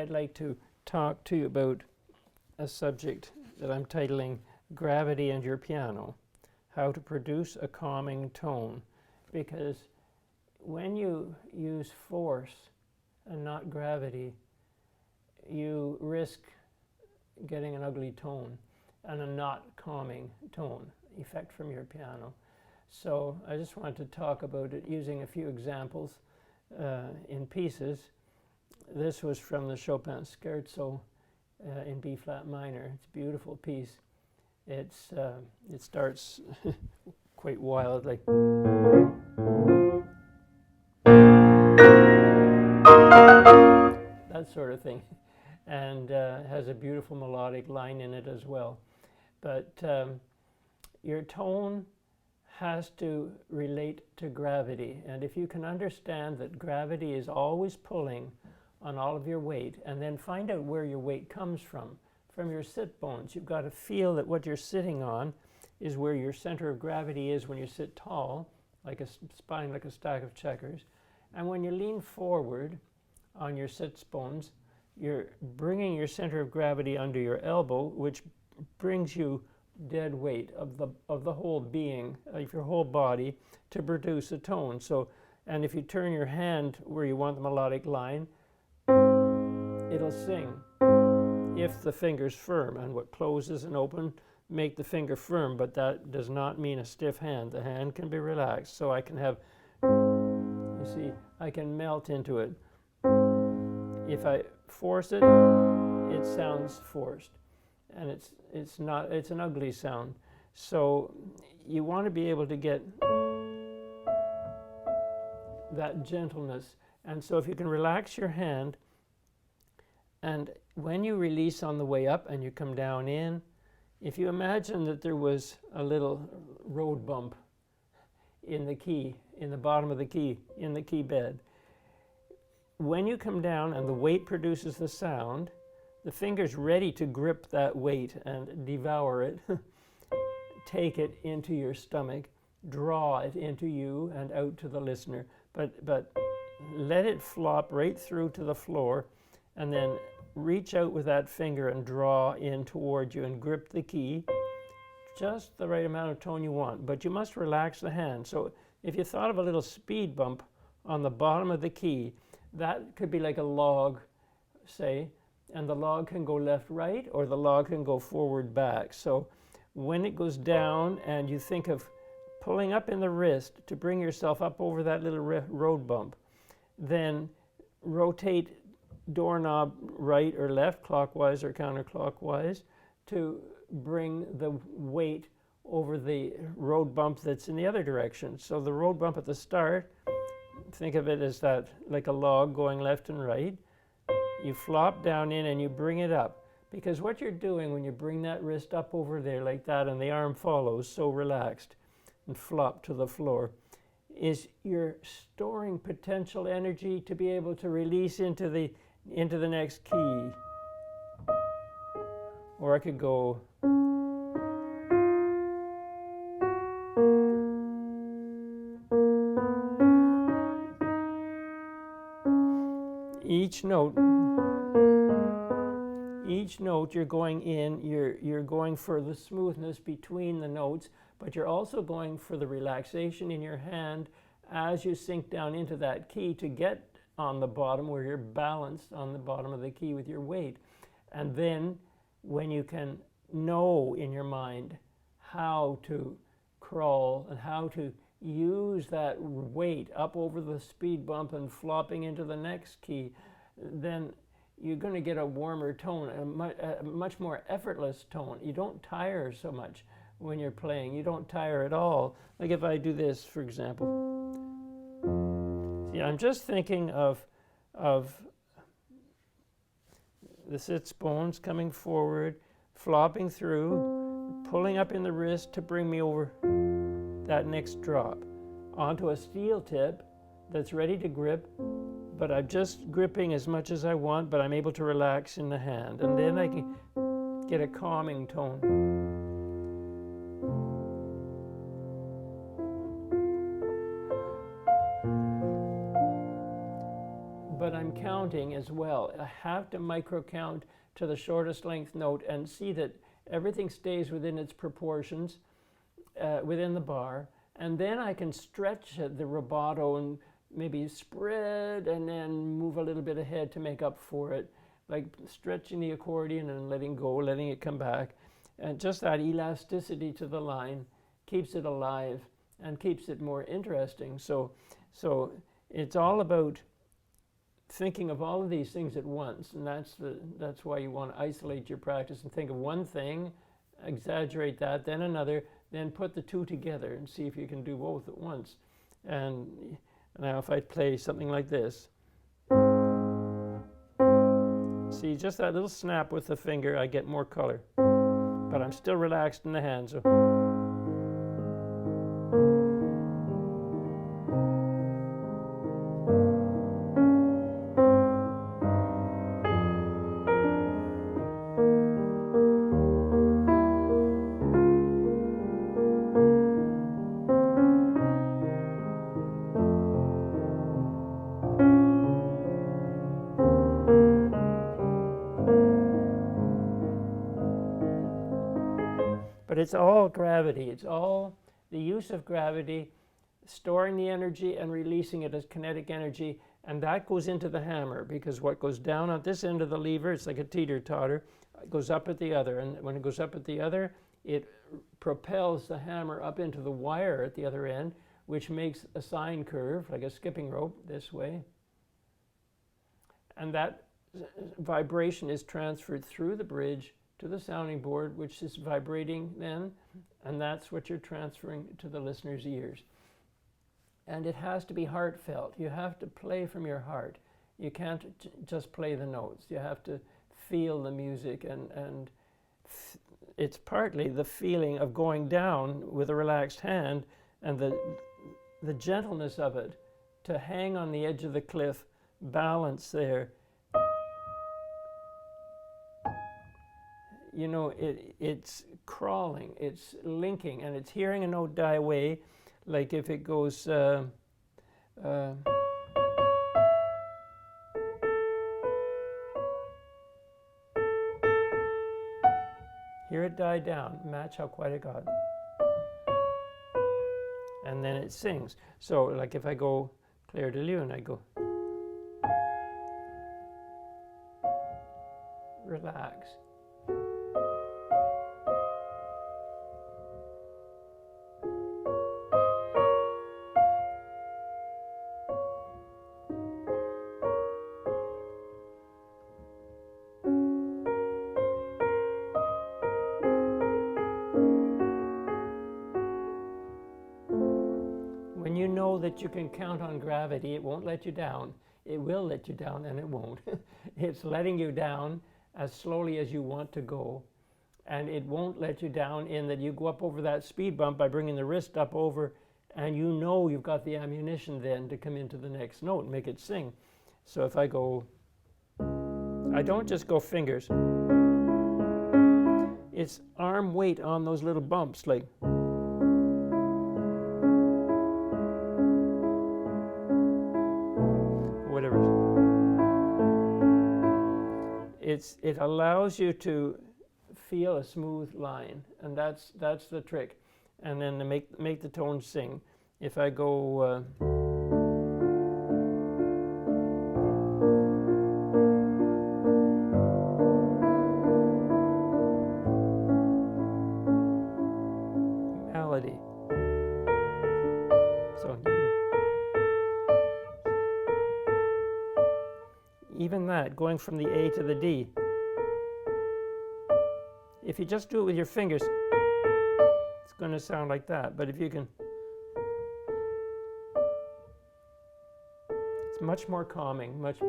I'd like to talk to you about a subject that I'm titling Gravity and Your Piano, How to Produce a Calming Tone. Because when you use force and not gravity, you risk getting an ugly tone and a not calming tone effect from your piano. So I just wanted to talk about it using a few examples in pieces. This was from the Chopin Scherzo in B flat minor. It's a beautiful piece. It starts quite wild, like that sort of thing, and has a beautiful melodic line in it as well. But your tone has to relate to gravity, and if you can understand that gravity is always pulling on all of your weight, and then find out where your weight comes from your sit bones. You've got to feel that what you're sitting on is where your center of gravity is when you sit tall, like a spine, like a stack of checkers. And when you lean forward on your sit bones, you're bringing your center of gravity under your elbow, which brings you dead weight of the whole being, of your whole body, to produce a tone. So, and if you turn your hand where you want the melodic line, it'll sing if the finger's firm, and what closes and open make the finger firm, but that does not mean a stiff hand. The hand can be relaxed, so I can have, you see, I can melt into it. If I force it, it sounds forced, and it's not, it's an ugly sound. So you want to be able to get that gentleness, and so if you can relax your hand, and when you release on the way up and you come down in, if you imagine that there was a little road bump in the key, in the bottom of the key, in the key bed, when you come down and the weight produces the sound, the finger's ready to grip that weight and devour it, take it into your stomach, draw it into you and out to the listener, but let it flop right through to the floor, and then reach out with that finger and draw in toward you and grip the key, just the right amount of tone you want, but you must relax the hand. So if you thought of a little speed bump on the bottom of the key, that could be like a log, say, and the log can go left, right, or the log can go forward, back. So when it goes down and you think of pulling up in the wrist to bring yourself up over that little road bump, then rotate doorknob right or left, clockwise or counterclockwise, to bring the weight over the road bump that's in the other direction. So the road bump at the start, think of it as that, like a log going left and right. You flop down in and you bring it up, because what you're doing when you bring that wrist up over there like that and the arm follows, so relaxed and flop to the floor, is you're storing potential energy to be able to release into the next key. Or I could go each note you're going in, you're going for the smoothness between the notes, but you're also going for the relaxation in your hand as you sink down into that key to get on the bottom where you're balanced on the bottom of the key with your weight. And then when you can know in your mind how to crawl and how to use that weight up over the speed bump and flopping into the next key, then you're going to get a warmer tone, a much more effortless tone. You don't tire so much when you're playing. You don't tire at all. Like if I do this, for example. See, I'm just thinking of the sits bones coming forward, flopping through, pulling up in the wrist to bring me over that next drop onto a steel tip that's ready to grip, but I'm just gripping as much as I want, but I'm able to relax in the hand, and then I can get a calming tone. But I'm counting counting as well. I have to micro count to the shortest length note and see that everything stays within its proportions, within the bar. And then I can stretch the rubato and maybe spread and then move a little bit ahead to make up for it, like stretching the accordion and letting go, letting it come back. And just that elasticity to the line keeps it alive and keeps it more interesting. So it's all about thinking of all of these things at once, and that's why you want to isolate your practice and think of one thing, exaggerate that, then another, then put the two together and see if you can do both at once. And now if I play something like this, see, just that little snap with the finger, I get more color, but I'm still relaxed in the hand. So but it's all gravity. It's all the use of gravity, storing the energy and releasing it as kinetic energy, and that goes into the hammer, because what goes down at this end of the lever, it's like a teeter-totter, it goes up at the other, and when it goes up at the other, it propels the hammer up into the wire at the other end, which makes a sine curve, like a skipping rope, this way. And that vibration is transferred through the bridge to the sounding board, which is vibrating then, and that's what you're transferring to the listener's ears. And it has to be heartfelt. You have to play from your heart. You can't just play the notes. You have to feel the music, and it's partly the feeling of going down with a relaxed hand and the gentleness of it, to hang on the edge of the cliff, balance there. You know, it's crawling, it's linking, and it's hearing a note die away, like if it goes, hear it die down, match how quiet it got. And then it sings. So, like if I go Clair de Lune, I go, relax. When you know that you can count on gravity, it won't let you down. It will let you down, and it won't. It's letting you down as slowly as you want to go, and it won't let you down in that you go up over that speed bump by bringing the wrist up over, and you know you've got the ammunition then to come into the next note and make it sing. So if I go, I don't just go fingers. It's arm weight on those little bumps, like. It allows you to feel a smooth line, and that's the trick. And then to make the tone sing. If I go melody, so even that, going from the A to the D. If you just do it with your fingers, it's going to sound like that. But if you can, it's much more calming, much.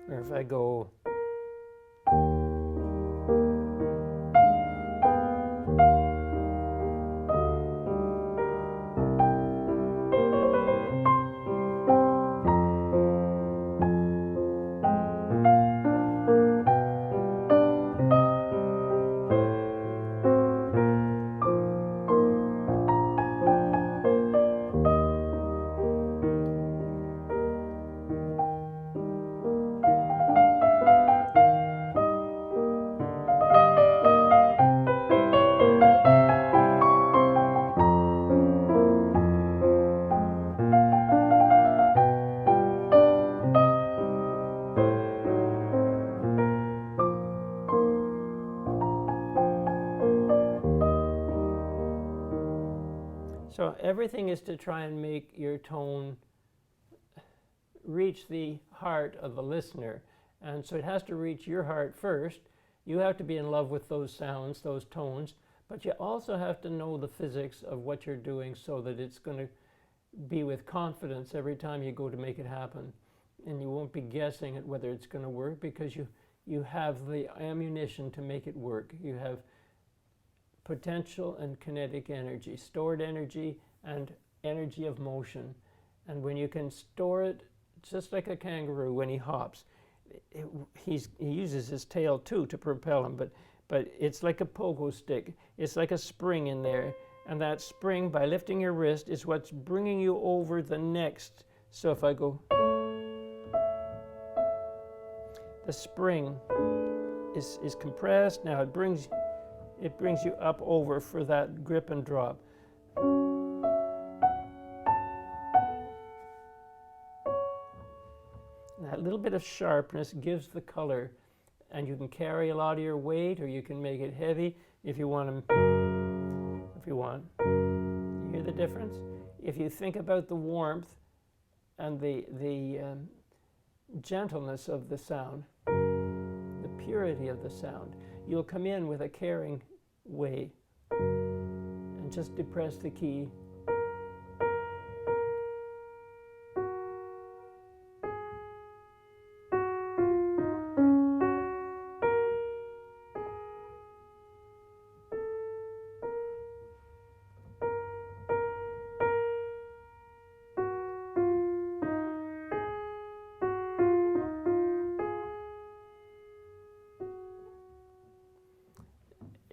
Or if I go. everything is to try and make your tone reach the heart of the listener. And so it has to reach your heart first. You have to be in love with those sounds, those tones, but you also have to know the physics of what you're doing so that it's going to be with confidence every time you go to make it happen. And you won't be guessing at whether it's going to work, because you have the ammunition to make it work. You have potential and kinetic energy, stored energy and energy of motion. And when you can store it, just like a kangaroo when he hops, he uses his tail too to propel him, but it's like a pogo stick. It's like a spring in there. And that spring, by lifting your wrist, is what's bringing you over the next. So if I go, the spring is compressed. Now it brings you up over for that grip and drop. That little bit of sharpness gives the color, and you can carry a lot of your weight, or you can make it heavy if you want to. If you want, you hear the difference? If you think about the warmth and the gentleness of the sound, the purity of the sound, you'll come in with a caring way and just depress the key.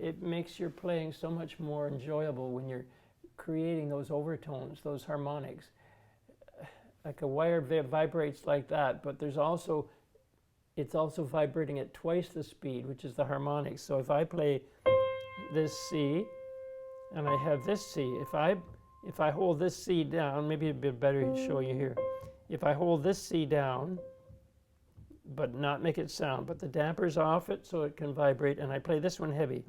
It makes your playing so much more enjoyable when you're creating those overtones, those harmonics. Like a wire vibrates like that, but it's also vibrating at twice the speed, which is the harmonics. So if I play this C and I have this C, if I hold this C down, maybe it'd be better to show you here. If I hold this C down, but not make it sound, but the damper's off it so it can vibrate, and I play this one heavy.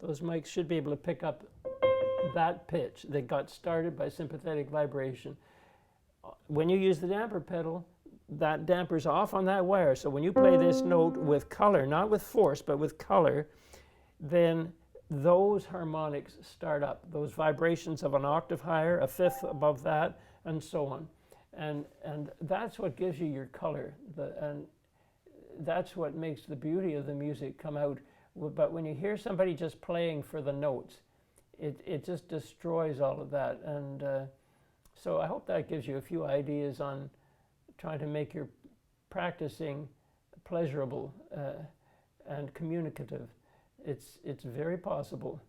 Those mics should be able to pick up that pitch that got started by sympathetic vibration. When you use the damper pedal, that damper's off on that wire, so when you play this note with color, not with force, but with color, then those harmonics start up, those vibrations of an octave higher, a fifth above that, and so on. And that's what gives you your color, and that's what makes the beauty of the music come out. But when you hear somebody just playing for the notes, it just destroys all of that. And so I hope that gives you a few ideas on trying to make your practicing pleasurable and communicative. It's very possible.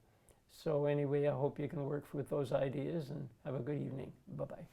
So anyway, I hope you can work with those ideas, and have a good evening. Bye-bye.